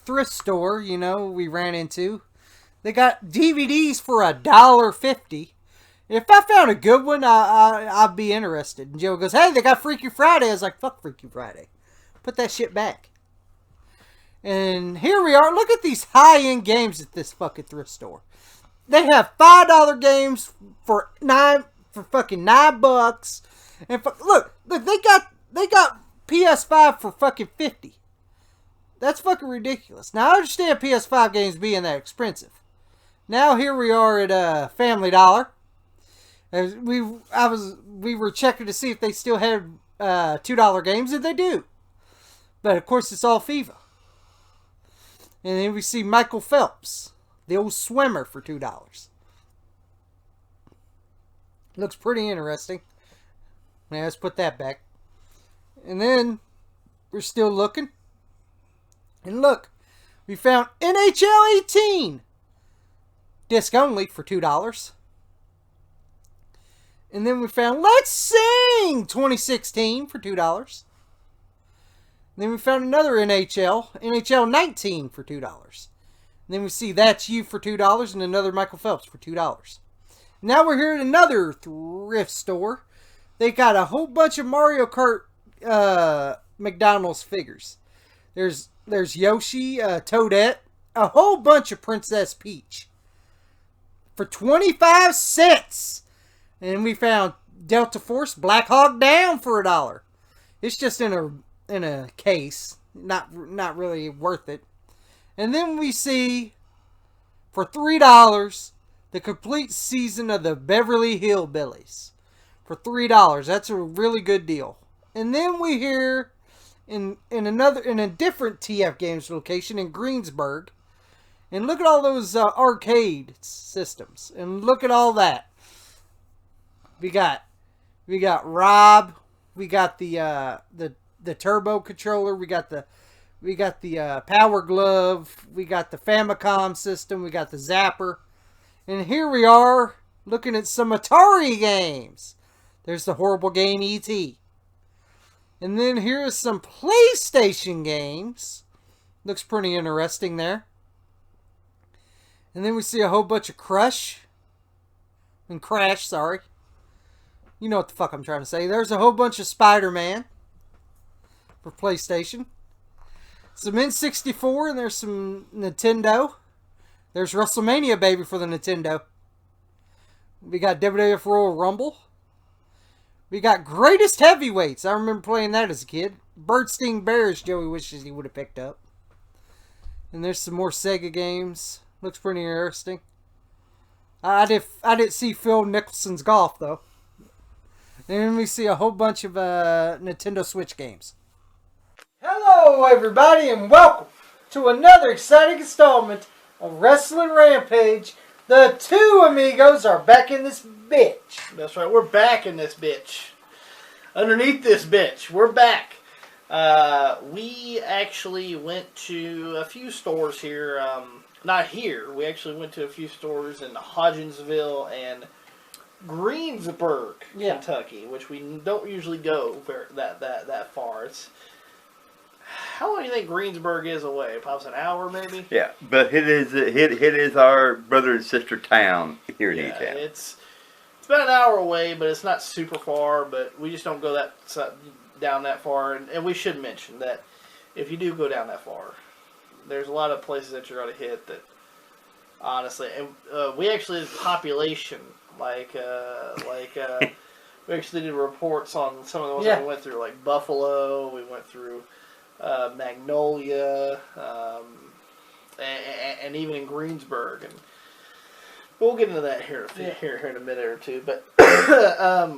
thrift store, we ran into. They got DVDs for $1.50. If I found a good one, I'd be interested. And Joe goes, hey, they got Freaky Friday. I was like, fuck Freaky Friday. Put that shit back. And here we are. Look at these high-end games at this fucking thrift store. They have $5 games for fucking $9. And look, they got PS5 for fucking $50. That's fucking ridiculous. Now I understand PS5 games being that expensive. Now here we are at Family Dollar. We were checking to see if they still had $2 games, and they do. But of course it's all FIFA. And then we see Michael Phelps, the old swimmer, for $2. Looks pretty interesting. Now let's put that back. And then we're still looking. And look, we found NHL 18. Disc only for $2. And then we found Let's Sing 2016 for $2. And then we found another NHL 19 for $2. And then we see That's You for $2 and another Michael Phelps for $2. Now we're here at another thrift store. They got a whole bunch of Mario Kart McDonald's figures. There's Yoshi, Toadette, a whole bunch of Princess Peach for 25 cents. And we found Delta Force Black Hawk Down for $1. It's just in a case, not really worth it. And then we see for $3 the complete season of the Beverly Hillbillies for $3. That's a really good deal. And then we hear in a different TF Games location in Greensburg, and look at all those arcade systems, and look at all that. We got Rob, we got the turbo controller, we got the Power Glove, we got the Famicom system, we got the Zapper, and here we are looking at some Atari games. There's the horrible game E.T. And then here is some PlayStation games. Looks pretty interesting there. And then we see a whole bunch of Crash, sorry. You know what the fuck I'm trying to say. There's a whole bunch of Spider-Man for PlayStation. Some N64, and there's some Nintendo. There's WrestleMania, baby, for the Nintendo. We got WWF Royal Rumble. We got Greatest Heavyweights. I remember playing that as a kid. Birdstein Bears, Joey wishes he would have picked up. And there's some more Sega games. Looks pretty interesting. I didn't see Phil Mickelson's golf, though. And then we see a whole bunch of Nintendo Switch games. Hello, everybody, and welcome to another exciting installment of Wrestling Rampage. The two amigos are back in this bitch. That's right, we're back in this bitch. Underneath this bitch, we're back. We actually went to a few stores here. Not here. We actually went to a few stores in Hodgensville and Greensburg, Kentucky, which we don't usually go that far. How long do you think Greensburg is away? Perhaps an hour, maybe? Yeah, but it is our brother and sister town here in E-Town. It's about an hour away, but it's not super far. But we just don't go down that far. And we should mention that if you do go down that far, there's a lot of places that you're going to hit that, honestly, and we actually did population, we actually did reports on some of the ones that we went through, like Buffalo. We went through Magnolia, and even in Greensburg, and we'll get into that here in a minute or two. But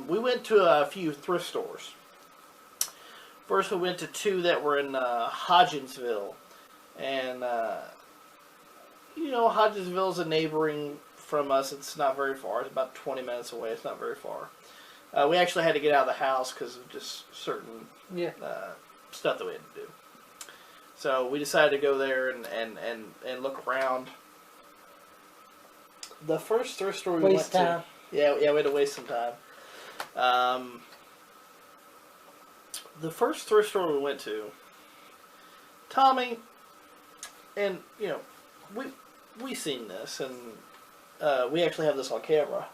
we went to a few thrift stores. First, we went to two that were in Hodgensville, and Hodgensville is a neighboring from us. It's not very far. It's about 20 minutes away. It's not very far. We actually had to get out of the house because of just certain stuff that we had to do. So we decided to go there and look around. The first thrift store we went to, we had to waste some time. The first thrift store we went to, Tommy, And we seen this, and we actually have this on camera.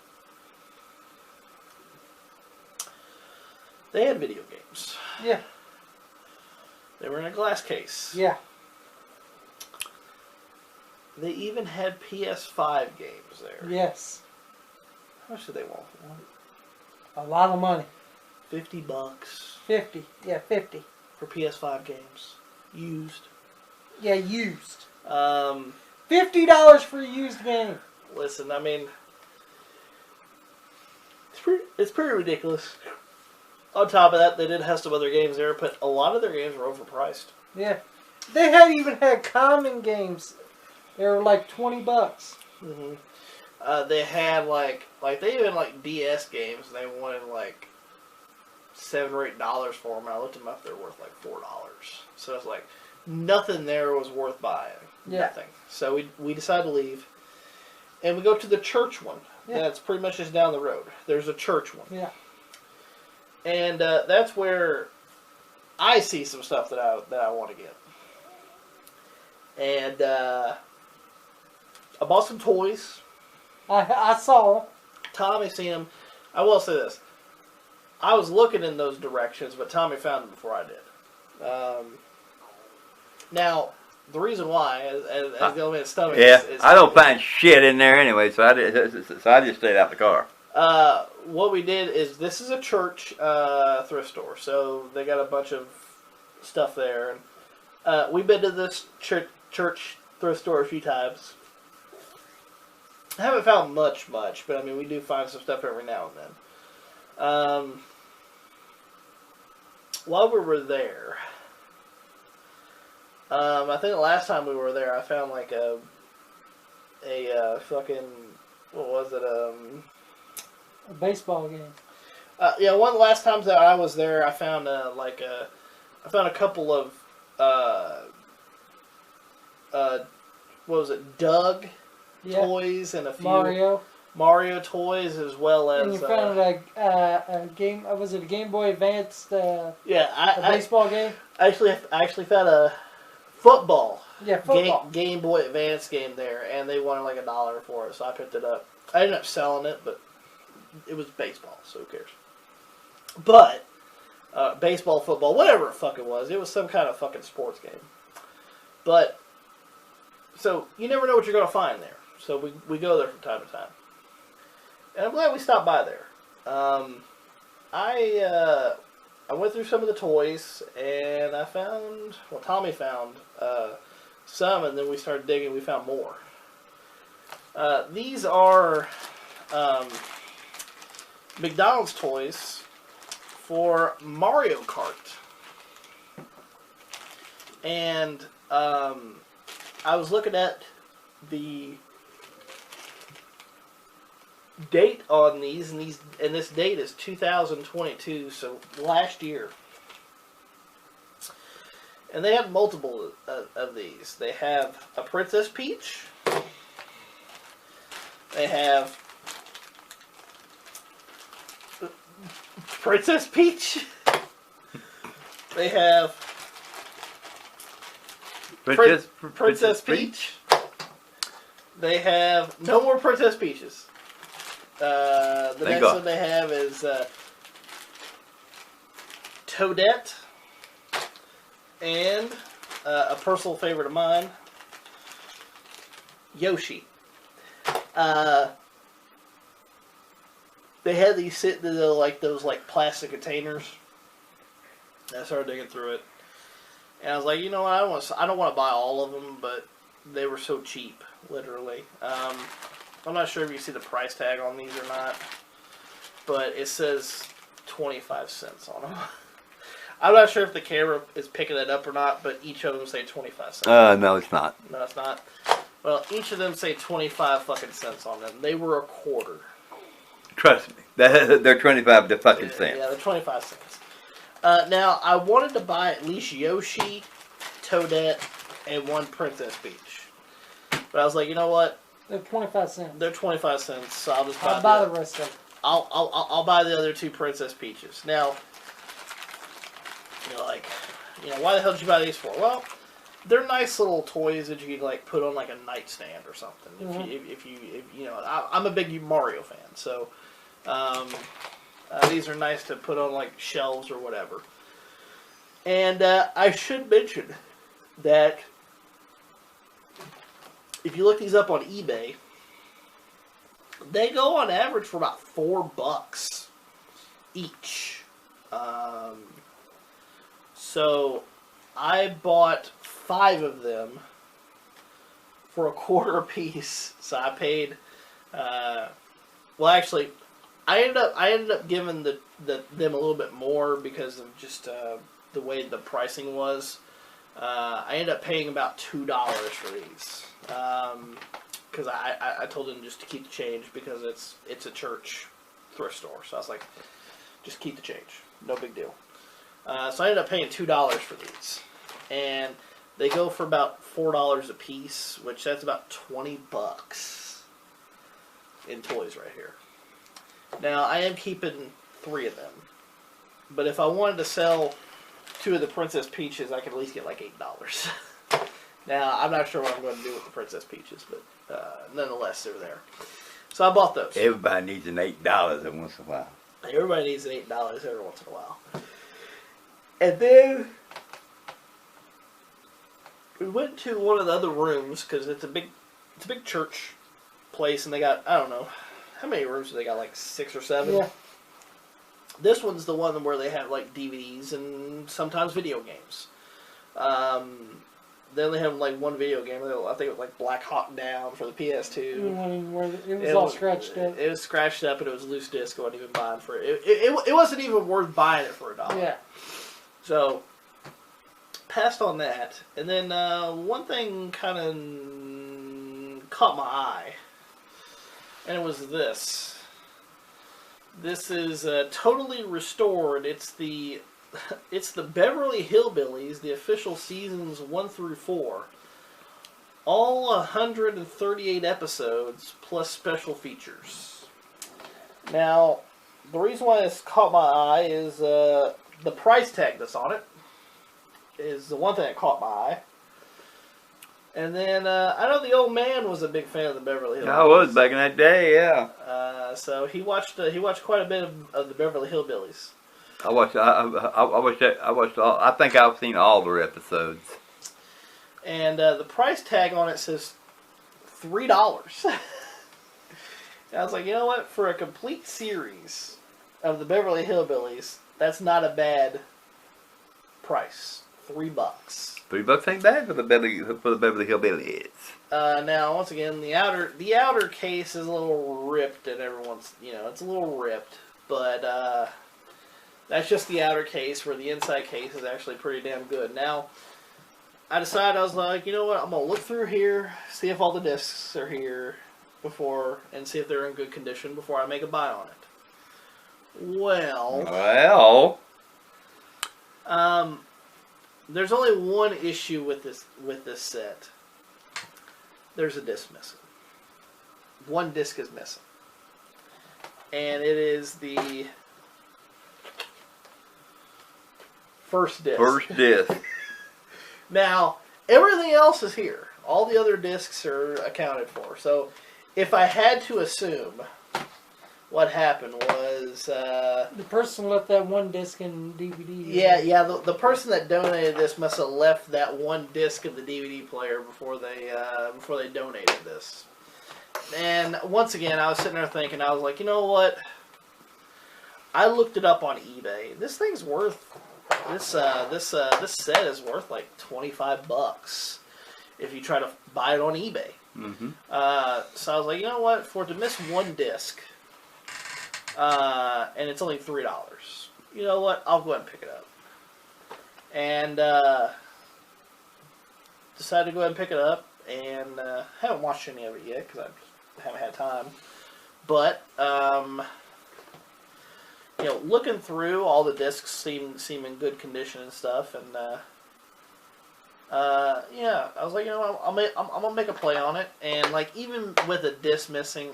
They had video games. Yeah. They were in a glass case. Yeah. They even had PS5 games there. Yes. How much did they want for one? A lot of money. $50. 50. Yeah, 50. For PS5 games. Used. Yeah, used. $50 for a used game. Listen, I mean, it's pretty ridiculous. On top of that, they did have some other games there, but a lot of their games were overpriced. Yeah. They even had common games. They were like $20. Mm-hmm. They had like they even like DS games. And they wanted like $7 or $8 for them. I looked them up; they're worth like $4. So it's like nothing there was worth buying. Yeah. Nothing. So we decided to leave, and we go to the church one. Yeah. That's pretty much just down the road. There's a church one. Yeah. And that's where I see some stuff that I want to get. And I bought some toys. I saw. Tommy seen them. I will say this. I was looking in those directions, but Tommy found them before I did. Now, the reason why, as the old man's stomach Yeah, is I don't find shit in there anyway, so I just stayed out the car. What we did is, this is a church thrift store, so they got a bunch of stuff there. And we've been to this church thrift store a few times. I haven't found much, but I mean, we do find some stuff every now and then. While we were there, I think the last time we were there, I found like a fucking, what was it, a baseball game. Yeah, one of the last times that I was there, I found I found a couple of what was it, Doug toys and a few Mario toys, as well as. And you found a game. Was it a Game Boy Advance? Yeah, a baseball game. I actually found a football. Yeah, football. Game Boy Advance game there, and they wanted like $1 for it, so I picked it up. I ended up selling it, but it was baseball, so who cares? But baseball, football, whatever the fuck it was some kind of fucking sports game. But so you never know what you're gonna find there. So we go there from time to time, and I'm glad we stopped by there. I went through some of the toys, and Tommy found some, and then we started digging. We found more. These are McDonald's toys for Mario Kart. And I was looking at the date on these, and this date is 2022, so last year. And they have multiple of these. They have a Princess Peach. They have Princess Peach. They have Princess Peach. They have no more Princess Peaches. The next one they have is Toadette, and a personal favorite of mine, Yoshi. They had these sitting in those plastic containers. And I started digging through it, and I was like, you know what? I don't want to buy all of them, but they were so cheap, literally. I'm not sure if you see the price tag on these or not, but it says 25 cents on them. I'm not sure if the camera is picking it up or not, but each of them say 25 cents. No, it's not. No, it's not. Well, each of them say 25 fucking cents on them. They were $0.25. Trust me, they're 25 to fucking cents. Yeah, they're 25 cents. Now, I wanted to buy at least Yoshi, Toadette, and one Princess Peach. But I was like, you know what? They're 25 cents. They're 25 cents, so I'll just buy I'll buy the rest of them. I'll buy the other two Princess Peaches. Now, why the hell did you buy these for? Well, they're nice little toys that you can like put on like a nightstand or something. Mm-hmm. If you know, I'm a big Mario fan, so these are nice to put on like shelves or whatever. And I should mention that if you look these up on eBay, they go on average for about $4 each. So I bought 5 of them for $0.25 a piece. So I paid. Well, actually, I ended up giving them a little bit more because of just the way the pricing was. I ended up paying about $2 for these because I told them just to keep the change because it's a church thrift store. So I was like, just keep the change, no big deal. So I ended up paying $2 for these, and they go for about $4 a piece, which that's about $20 in toys right here. Now I am keeping 3 of them, but if I wanted to sell 2 of the Princess Peaches, I could at least get like $8. Now I'm not sure what I'm going to do with the Princess Peaches, but nonetheless they're there. So I bought those. Everybody needs an $8 every once in a while. Everybody needs an $8 every once in a while. And then we went to one of the other rooms because it's a big church place, and they got, I don't know, how many rooms do they got? Like 6 or 7. Yeah. This one's the one where they have like DVDs and sometimes video games. Then they have like one video game. I think it was like Black Hawk Down for the PS2. It was all scratched up. It was scratched up and it was loose disc. I wasn't even buying for it. It wasn't even worth buying it for $1. Yeah. So, passed on that. And then one thing kind of caught my eye. And it was this. This is totally restored. It's the Beverly Hillbillies, the official seasons 1 through 4. All 138 episodes plus special features. Now, the reason why this caught my eye is the price tag that's on it is the one thing that caught my eye. And then I know the old man was a big fan of the Beverly Hillbillies. I was back in that day, yeah. So he watched quite a bit of the Beverly Hillbillies. I watched all. I think I've seen all their episodes. And the price tag on it says $3. And I was like, you know what? For a complete series of the Beverly Hillbillies, that's not a bad price. $3. $3 ain't bad for the Beverly Hillbillies. Now, once again, the outer case is a little ripped, and it's a little ripped, but that's just the outer case, where the inside case is actually pretty damn good. Now, I decided, I was like, you know what, I'm going to look through here, see if all the discs are here and see if they're in good condition before I make a buy on it. Well, there's only one issue with this set. There's a disc missing. One disc is missing. And it is the first disc. First disc. Now, everything else is here. All the other discs are accounted for. So, if I had to assume, what happened was the person left that one disc in DVD. Yeah. The person that donated this must have left that one disc of the DVD player before they donated this. And once again, I was sitting there thinking, I was like, you know what? I looked it up on eBay. This thing's worth this set is worth like $25 if you try to buy it on eBay. Mm-hmm. So I was like, you know what? For it to miss one disc. And it's only $3. You know what? I'll go ahead and pick it up. And decided to go ahead and pick it up. And haven't watched any of it yet because I haven't had time. But looking through, all the discs seem in good condition and stuff. And I was like, you know, I'm gonna make a play on it. And like even with a disc missing,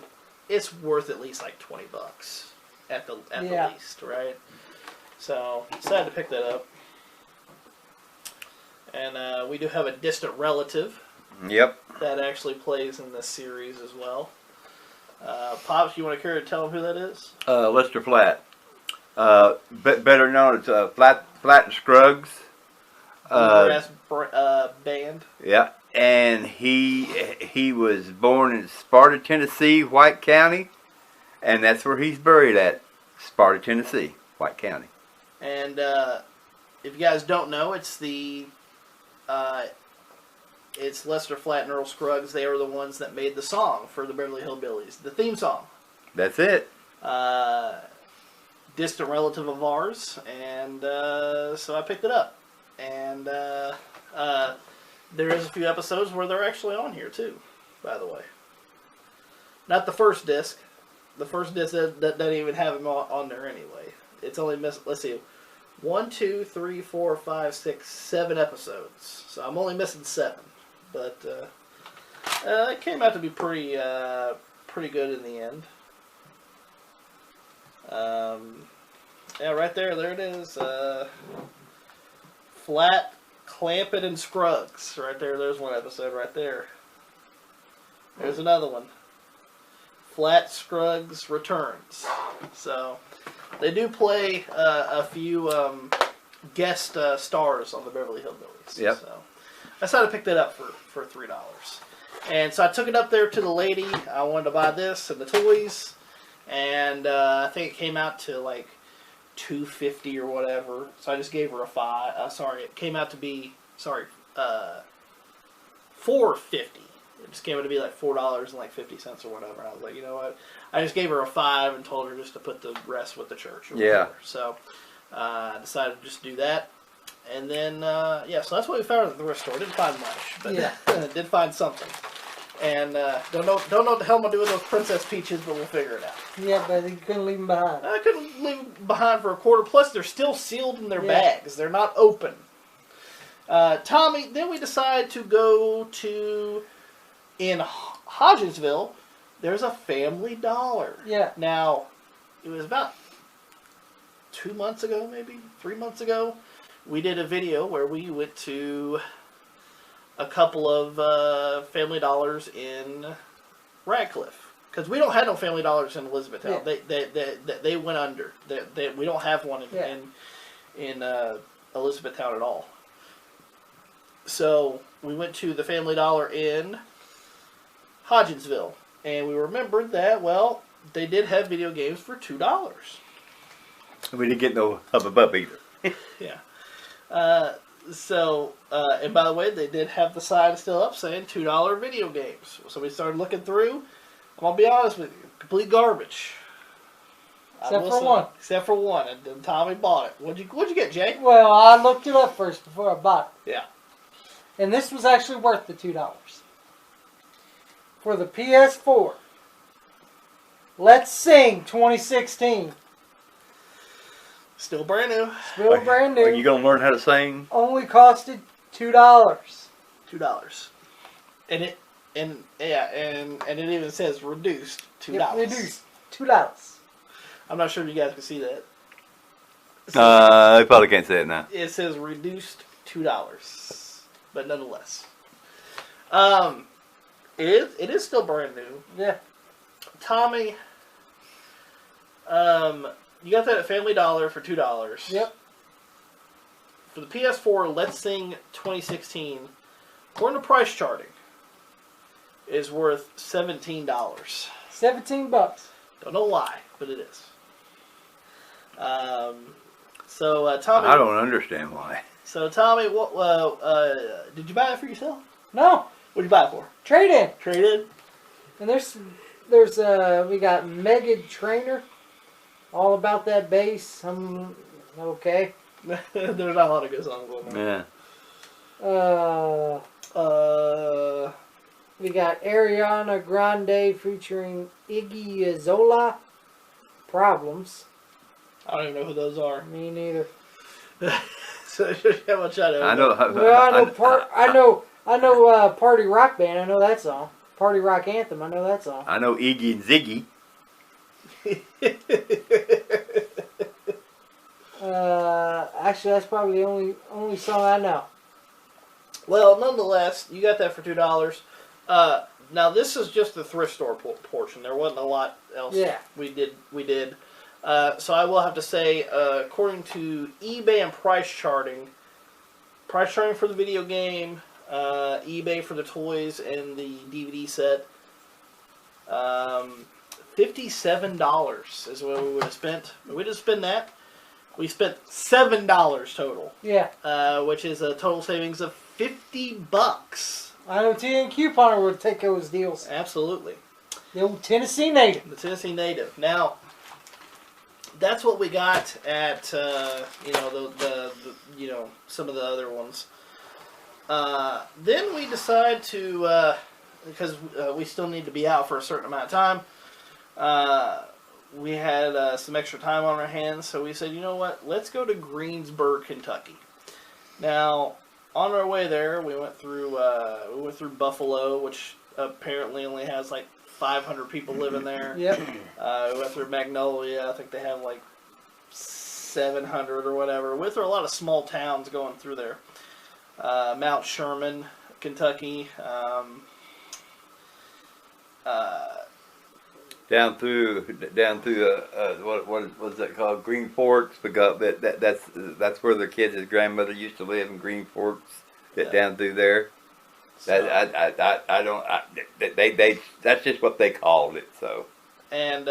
it's worth at least like $20 at the least, right? So decided to pick that up, And we do have a distant relative Yep. that actually plays in this series as well. Pops, you want to care to tell them who that is? Lester Flatt. Better known as Flat and Scruggs. Bluegrass band. Yeah. And he was born in Sparta, Tennessee, White County. And that's where he's buried at. Sparta, Tennessee, White County. And if you guys don't know, it's Lester Flatt and Earl Scruggs. They were the ones that made the song for the Beverly Hillbillies, the theme song. That's it. Distant relative of ours, and so I picked it up. And there is a few episodes where they're actually on here too, by the way. Not the first disc. The first disc that doesn't even have them on there anyway. It's only missing, let's see, 1, 2, 3, 4, 5, 6, 7 episodes. So I'm only missing 7. But it came out to be pretty good in the end. Yeah, right there it is. Flat, Clampett, and Scruggs. Right there, there's one episode right there. There's another one. Flat, Scruggs returns. So they do play a few guest stars on the Beverly Hillbillies. Yep. So I decided to pick that up for $3. And so I took it up there to the lady. I wanted to buy this and the toys. And I think it came out to like $2.50 or whatever. So I just gave her a $5. It came out to be $4.50. It just came out to be like $4.50 or whatever. And I was like, you know what? I just gave her a $5 and told her just to put the rest with the church. Or whatever. So I decided to just do that. And then, so that's what we found at the thrift store. Didn't find much, but did find something. And don't know what the hell I'm going to do with those Princess Peaches, but we'll figure it out. Yeah, but you couldn't leave them behind. I couldn't leave them behind for a quarter. Plus, they're still sealed in their bags. They're not open. Tommy, then we decided to go to, in Hodgensville, there's a Family Dollar. Yeah. Now, it was about 2 months ago, maybe 3 months ago. We did a video where we went to a couple of Family Dollars in Radcliffe. Because we don't have no Family Dollars in Elizabethtown. Yeah. They went under. We don't have one in Elizabethtown at all. So we went to the Family Dollar in Hodgensville. And we remembered that, well, they did have video games for $2. We didn't get no Hubba Bub either. Yeah. And by the way, they did have the sign still up saying $2 video games. So we started looking through. I'm going to be honest with you. Complete garbage. Except for one. And then Tommy bought it. What'd you get, Jay? Well, I looked it up first before I bought it. Yeah. And this was actually worth the $2. For the PS4. Let's Sing 2016. Still brand new. Still brand new. Are you going to learn how to sing? Only costed $2. $2. And it it even says reduced $2. Yep, reduced $2. I'm not sure if you guys can see that. I probably can't say it now. It says reduced $2. But nonetheless. It is still brand new. Yeah. Tommy, you got that at Family Dollar for $2. Yep. For the PS4, Let's Sing 2016, according to price charting, is worth $17. $17. Don't know why, but it is. Tommy, I don't understand why. So Tommy, what? Did you buy it for yourself? No. What did you buy it for? Trade-in. Trade-in. And we got Mega Trainer. All about that bass. I'm okay. There's not a lot of good songs on there. Yeah. We got Ariana Grande featuring Iggy Azalea. Problems. I don't even know who those are. Me neither. So how much I know. I know. Well, I know Party Rock Band. I know that song. Party Rock Anthem. I know that song. I know Iggy and Ziggy. Actually, that's probably the only song I know. Well, nonetheless, you got that for $2. Now this is just the thrift store portion. There wasn't a lot else. Yeah. We did. So I will have to say, according to eBay and price charting for the video game, eBay for the toys and the DVD set, $57 is what we would have spent. We didn't spend that. We spent $7 total. Yeah. Which is a total savings of $50. I know TN Couponer would take those deals. Absolutely. The old Tennessee native. The Tennessee native. Now, that's what we got at the some of the other ones. Then we decide to because we still need to be out for a certain amount of time. We had some extra time on our hands, so we said, you know what? Let's go to Greensburg, Kentucky. Now, on our way there, we went through Buffalo, which apparently only has like 500 people living there. Yep. We went through Magnolia. I think they have like 700 or whatever. We went through a lot of small towns going through there. Mount Sherman, Kentucky. Down through what was that called? Green Forks. Because that's where the kids' grandmother used to live in Green Forks. Down through there. So, That's just what they called it. So. And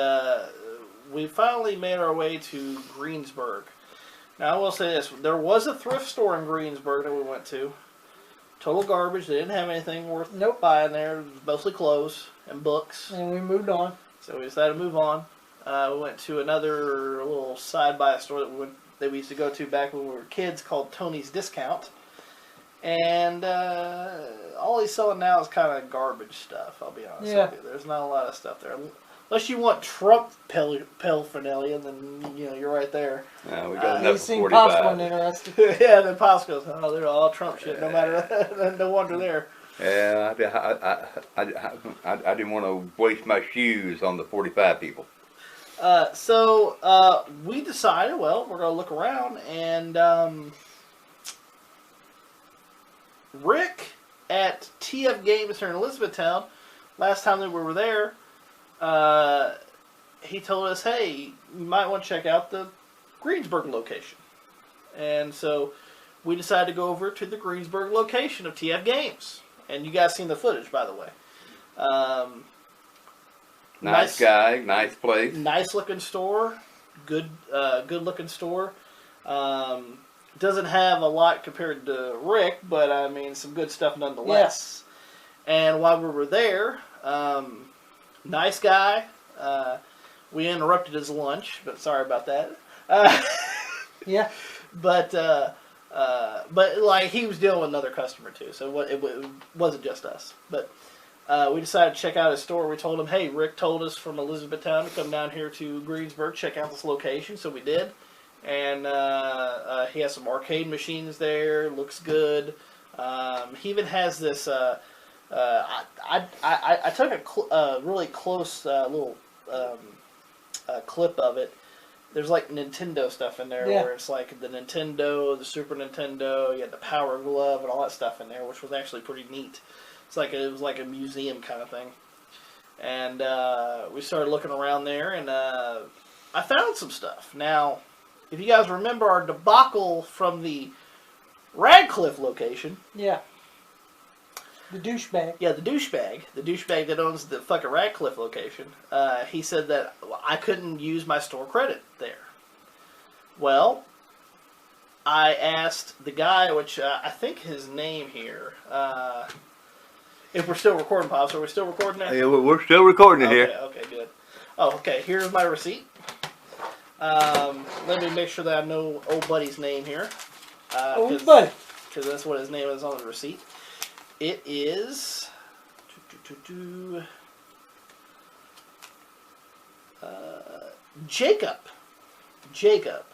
we finally made our way to Greensburg. Now I will say this: there was a thrift store in Greensburg that we went to. Total garbage. They didn't have anything worth buying there. It was mostly clothes and books. And we moved on. So we decided to move on. We went to another little side-by store that we used to go to back when we were kids called Tony's Discount. And all he's selling now is kind of garbage stuff, I'll be honest with you. There's not a lot of stuff there. Unless you want Trump paraphernalia, then you're right there. Yeah, we got He seemed possible interested. Yeah, then Pops goes, oh, they're all Trump shit, no matter, no wonder there. Yeah, I didn't want to waste my shoes on the 45 people. So we decided, well, we're going to look around, and Rick at TF Games here in Elizabethtown, last time that we were there, he told us, hey, you might want to check out the Greensburg location. And so we decided to go over to the Greensburg location of TF Games. And you guys seen the footage, by the way. Nice guy, nice place. Nice looking store. Good looking store. Doesn't have a lot compared to Rick, but I mean some good stuff nonetheless. Yeah. And while we were there, nice guy. We interrupted his lunch, but sorry about that. Yeah. But like he was dealing with another customer too, so it wasn't just us. But we decided to check out his store. We told him, hey, Rick told us from Elizabethtown to come down here to Greensburg, check out this location, so we did. And he has some arcade machines there. Looks good. He even has this. I took a really close little clip of it. There's like Nintendo stuff in there, where it's like the Nintendo, the Super Nintendo, you had the Power Glove and all that stuff in there, which was actually pretty neat. It was like a museum kind of thing. And we started looking around there, and I found some stuff. Now, if you guys remember our debacle from the Radcliffe location. Yeah. The douchebag. Yeah, the douchebag. The douchebag that owns the fucking Radcliffe location. He said that I couldn't use my store credit there. Well, I asked the guy, which I think his name here, if we're still recording, Pops, are we still recording now? Yeah, we're still recording it here. Okay, good. Oh, okay, here's my receipt. Let me make sure that I know old buddy's name here. Old buddy. Because that's what his name is on the receipt. It is Jacob. Jacob.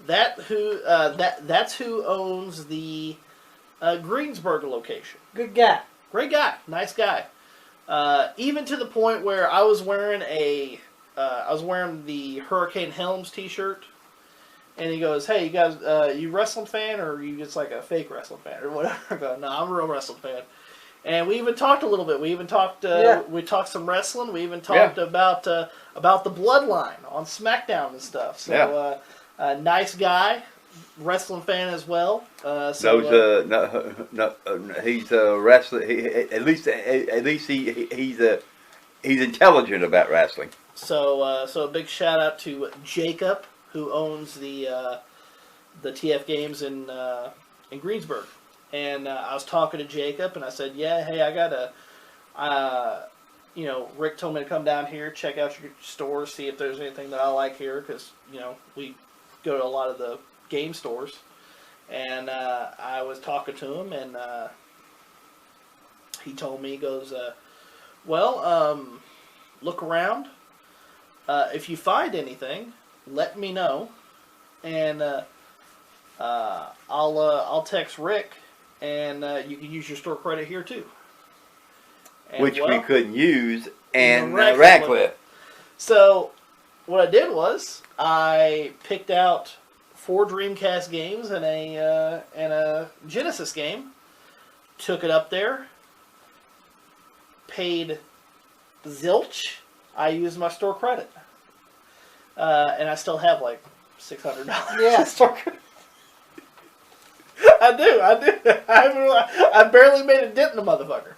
That's who owns the Greensburg location. Good guy. Great guy. Nice guy. Even to the point where I was wearing the Hurricane Helms t-shirt, And he goes, "Hey, you guys, you wrestling fan or are you just like a fake wrestling fan or whatever?" I go, "No, I'm a real wrestling fan." And we even talked a little bit. We even talked. We talked some wrestling. We even talked about the Bloodline on SmackDown and stuff. So, nice guy, wrestling fan as well. He's a wrestler. At least he's intelligent about wrestling. So a big shout out to Jacob, who owns the TF Games in Greensburg. And I was talking to Jacob, and I said, "Yeah, hey, I got Rick told me to come down here, check out your store, see if there's anything that I like here, because we go to a lot of the game stores." And I was talking to him, and he told me, he goes, look around. If you find anything, let me know, and I'll text Rick, and you can use your store credit here too. And, which we couldn't use, and Radcliffe. So what I did was I picked out 4 Dreamcast games and a Genesis game, took it up there, paid zilch. I used my store credit, and I still have like $600. Yeah, store credit. I do. I barely made a dent in the motherfucker,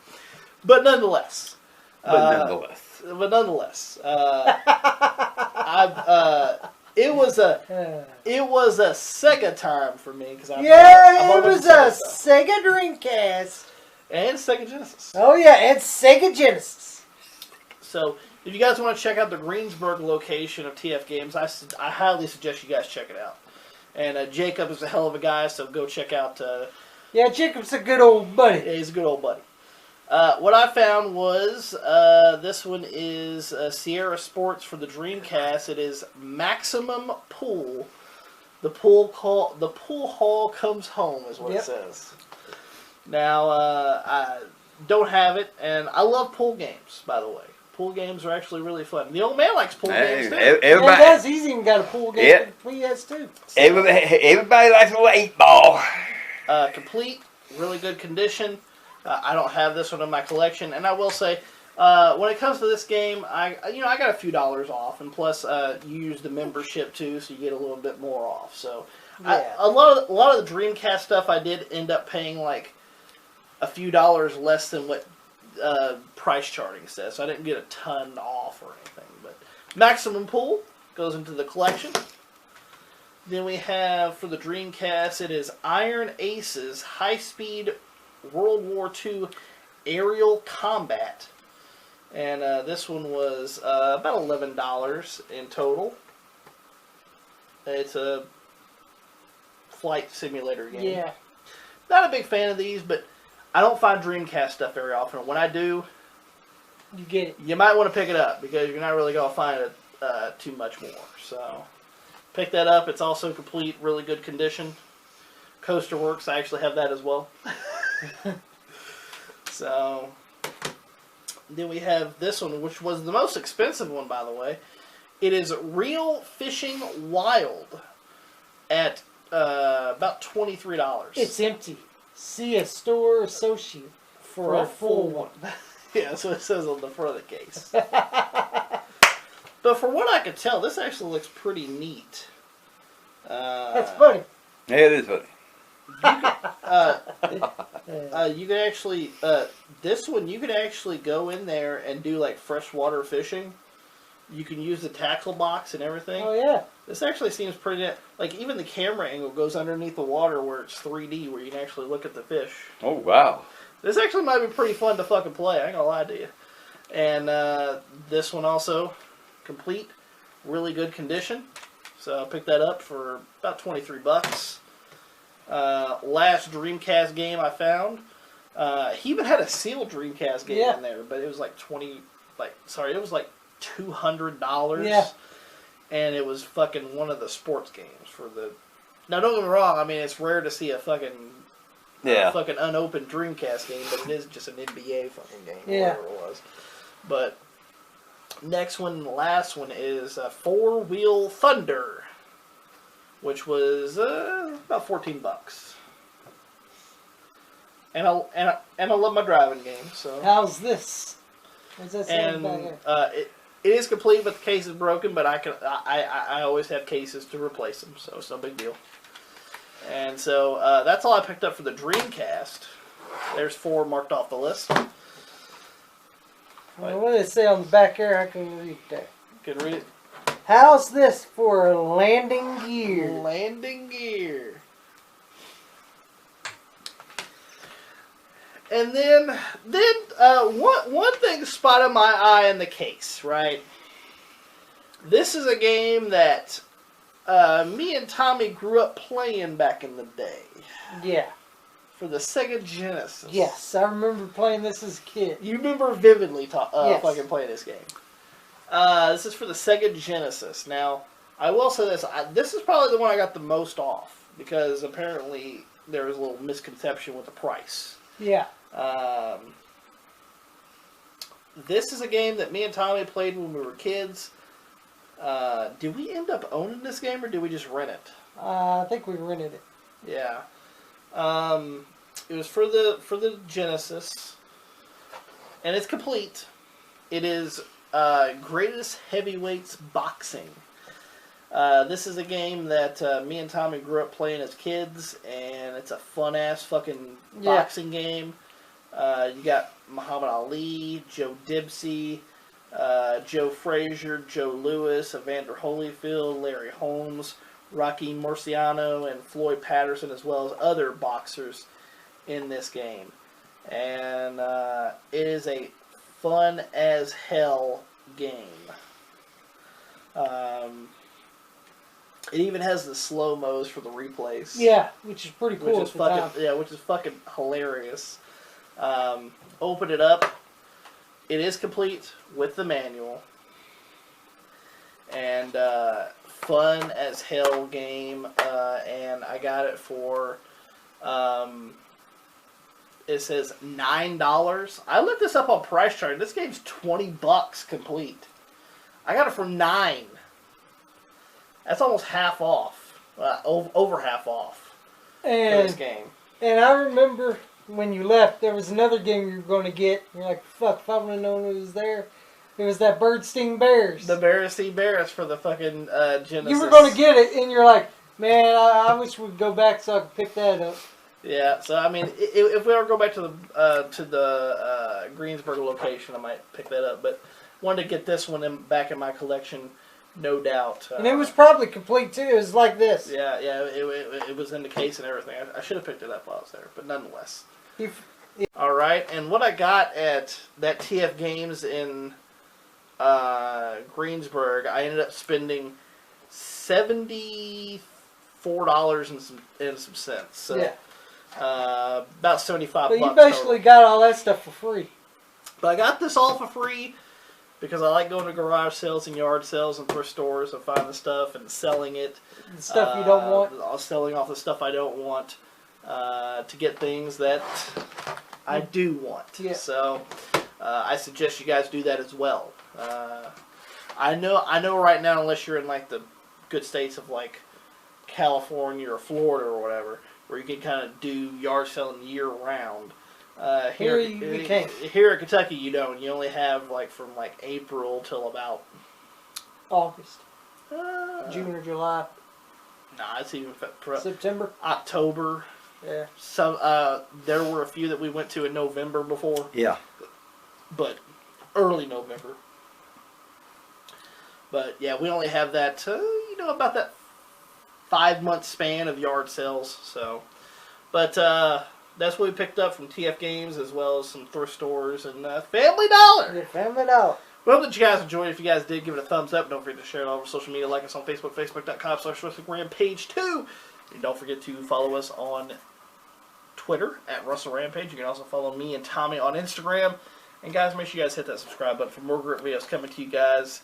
but nonetheless. It was a Sega time for me because it was a Sega Dreamcast and Sega Genesis. Oh yeah, and Sega Genesis. So if you guys want to check out the Greensburg location of TF Games, I highly suggest you guys check it out. And Jacob is a hell of a guy, so go check out. Jacob's a good old buddy. Yeah, he's a good old buddy. What I found was this one is Sierra Sports for the Dreamcast. It is Maximum Pool. The pool hall comes home is what it says. Now I don't have it, and I love pool games. By the way, pool games are actually really fun. The old man likes pool games too. Everybody does. He's even got a pool game for PS2. So. Everybody likes a little 8-ball. Complete, really good condition. I don't have this one in my collection, and I will say, when it comes to this game, I got a few dollars off, and plus you use the membership too, so you get a little bit more off. So a lot of the Dreamcast stuff I did end up paying like a few dollars less than what price charting says, so I didn't get a ton off or anything. But Maximum Pool goes into the collection. Then we have for the Dreamcast, it is Iron Aces High Speed World War II Aerial Combat. And this one was about $11 in total. It's a flight simulator game. Yeah. Not a big fan of these, but I don't find Dreamcast stuff very often. When I do, you get it. You might want to pick it up because you're not really going to find it too much more. So pick that up. It's also complete, really good condition. Coaster works. I actually have that as well. So then we have this one, which was the most expensive one, by the way. It is Real Fishing Wild at about $23. It's empty. See a store associate for a full one. Yeah, that's what it says on the front of the case. But from what I could tell, this actually looks pretty neat. That's funny. Yeah, it is funny. You can actually, this one, you could actually go in there and do like freshwater fishing. You can use the tackle box and everything. Oh, yeah. This actually seems pretty neat. Like, even the camera angle goes underneath the water where it's 3D, where you can actually look at the fish. Oh, wow. This actually might be pretty fun to fucking play, I ain't gonna lie to you. And this one also, complete, really good condition. So I picked that up for about $23. Last Dreamcast game I found. He even had a sealed Dreamcast game in there, but it was like it was like $200. Yeah. And it was fucking one of the sports games for the. Now don't get me wrong, I mean it's rare to see a fucking unopened Dreamcast game, but it is just an NBA fucking game, whatever it was. But last one is Four Wheel Thunder. which was about $14. And I love my driving game. So how's this? What's that saying back there? It is complete, but the case is broken. But I always have cases to replace them, so it's no big deal. And so that's all I picked up for the Dreamcast. There's 4 marked off the list. Well, what did it say on the back there? I can read that. Can read it. How's this for landing gear? Landing gear. And then one thing spotted my eye in the case, right? This is a game that me and Tommy grew up playing back in the day. Yeah. For the Sega Genesis. Yes, I remember playing this as a kid. You remember vividly yes. fucking playing this game. This is for the Sega Genesis. Now, I will say this. This is probably the one I got the most off. Because apparently there was a little misconception with the price. Yeah. This is a game that me and Tommy played when we were kids. Did we end up owning this game or did we just rent it? I think we rented it. Yeah. It was for the Genesis, and it's complete. It is Greatest Heavyweights Boxing. This is a game that me and Tommy grew up playing as kids, and it's a fun-ass fucking boxing game. You got Muhammad Ali, Joe Dibsey, Joe Frazier, Joe Lewis, Evander Holyfield, Larry Holmes, Rocky Marciano, and Floyd Patterson, as well as other boxers in this game. And it is a fun as hell game. It even has the slow-mos for the replays. Yeah, which is pretty cool. Which is fucking hilarious. Open it up. It is complete with the manual. And fun as hell game. And I got it for, it says $9. I looked this up on Price Chart. This game's $20 complete. I got it for $9. That's almost half off. Over half off for this game. And I remember when you left, there was another game you were going to get. You're like, fuck, if I would have known it was there. It was that Birdstein Bears. The Bearstein Bears for the fucking Genesis. You were going to get it, and you're like, man, I wish we'd go back so I could pick that up. Yeah, so I mean, if we ever go back to the Greensburg location, I might pick that up. But wanted to get this one back in my collection, no doubt. And it was probably complete too. It was like this. Yeah, it was in the case and everything. I should have picked it up while I was there, but nonetheless. All right, and what I got at that TF Games in Greensburg, I ended up spending $74 and some cents. So, yeah. About $75. But you basically got all that stuff for free. But I got this all for free because I like going to garage sales and yard sales and thrift stores and finding stuff and selling it. The stuff you don't want. Selling off the stuff I don't want to get things that I do want. Yeah. So I suggest you guys do that as well. I know right now, unless you're in like the good states of like California or Florida or whatever, where you can kind of do yard selling year round. Here in Kentucky, you don't. You only have like from like April till about August, June or July. Nah, it's even September, October. Yeah. So there were a few that we went to in November before. Yeah. But early November. But yeah, we only have that. About that 5-month span of yard sales. So, but that's what we picked up from TF Games, as well as some thrift stores and Family Dollar. Yeah, Family Dollar. We hope that you guys enjoyed. If you guys did, give it a thumbs up. Don't forget to share it all over social media. Like us on Facebook, facebook.com/WrestlingRampage2. And don't forget to follow us on Twitter at WrestleRampage. You can also follow me and Tommy on Instagram. And guys, make sure you guys hit that subscribe button for more great videos coming to you guys.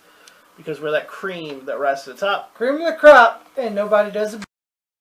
Because we're that cream that rises to the top. Cream of the crop, and nobody does it.